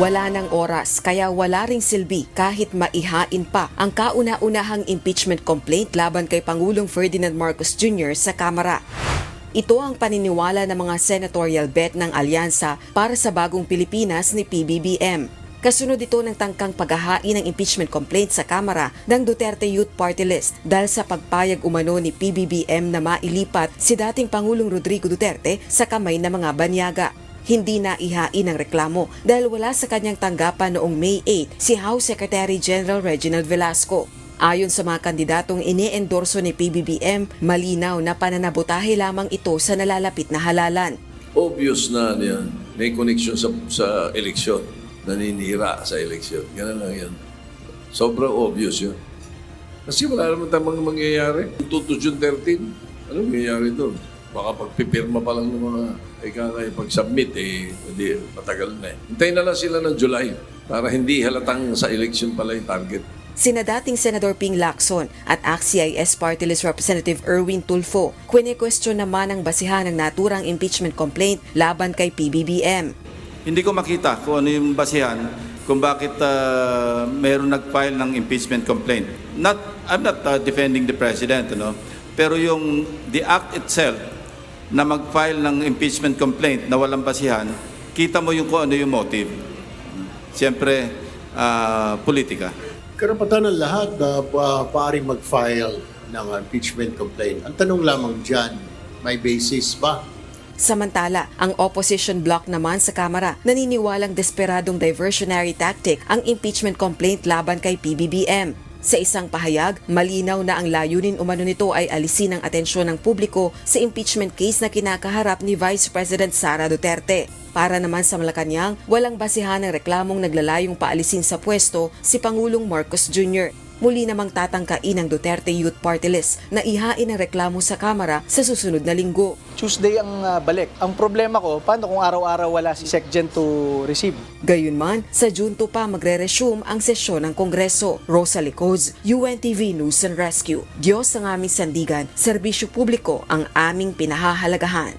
Wala ng oras kaya wala ring silbi kahit maihain pa ang kauna-unahang impeachment complaint laban kay Pangulong Ferdinand Marcos Jr. sa Kamara. Ito ang paniniwala ng mga senatorial bet ng alyansa para sa bagong Pilipinas ni PBBM. Kasunod ito ng tangkang paghahain ng impeachment complaint sa Kamara ng Duterte Youth Party List dahil sa pagpayag umano ni PBBM na mailipat si dating Pangulong Rodrigo Duterte sa kamay ng mga banyaga. Hindi na ihain ang reklamo dahil wala sa kanyang tanggapan noong May 8 si House Secretary General Reginald Velasco. Ayon sa mga kandidatong ine-endorso ni PBBM, malinaw na pananabotahe lamang ito sa nalalapit na halalan. Obvious na yan. May connection sa eleksyon. Naninira sa eleksyon. Ganun lang yan. Sobrang obvious yun. Kasi wala naman tamang mangyayari. To June 13, ano mangyayari doon? Baka pagpipirma pa lang ng mga pag-submit, hindi, matagal na eh. Hintayin na lang sila ng July para hindi halatang sa election pala yung target. Sina dating Senador Ping Lacson at ACT-CIS Party List Representative Erwin Tulfo, kwene-question naman ang basihan ng naturang impeachment complaint laban kay PBBM. Hindi ko makita kung ano yung basihan kung bakit mayroong nag-file ng impeachment complaint. I'm not defending the president, pero yung the act itself na mag-file ng impeachment complaint na walang basihan, kita mo yung kung ano yung motive. Siyempre, politika. Karapatan ng lahat na paring mag-file ng impeachment complaint. Ang tanong lamang dyan, may basis ba? Samantala, ang opposition bloc naman sa Kamara naniniwalang desperadong diversionary tactic ang impeachment complaint laban kay PBBM. Sa isang pahayag, malinaw na ang layunin umano nito ay alisin ang atensyon ng publiko sa impeachment case na kinakaharap ni Vice President Sara Duterte. Para naman sa Malacanang, walang basihan ng reklamong naglalayong paalisin sa pwesto si Pangulong Marcos Jr. Muli namang tatangkain ng Duterte Youth Party List na ihain ang reklamo sa Kamara sa susunod na linggo. Tuesday ang balik. Ang problema ko, paano kung araw-araw wala si SecGen to receive? Gayunman, sa June 2 pa magre-resume ang sesyon ng Kongreso. Rosalie Coz, UNTV News and Rescue. Diyos ang aming sandigan, serbisyo publiko ang aming pinahahalagahan.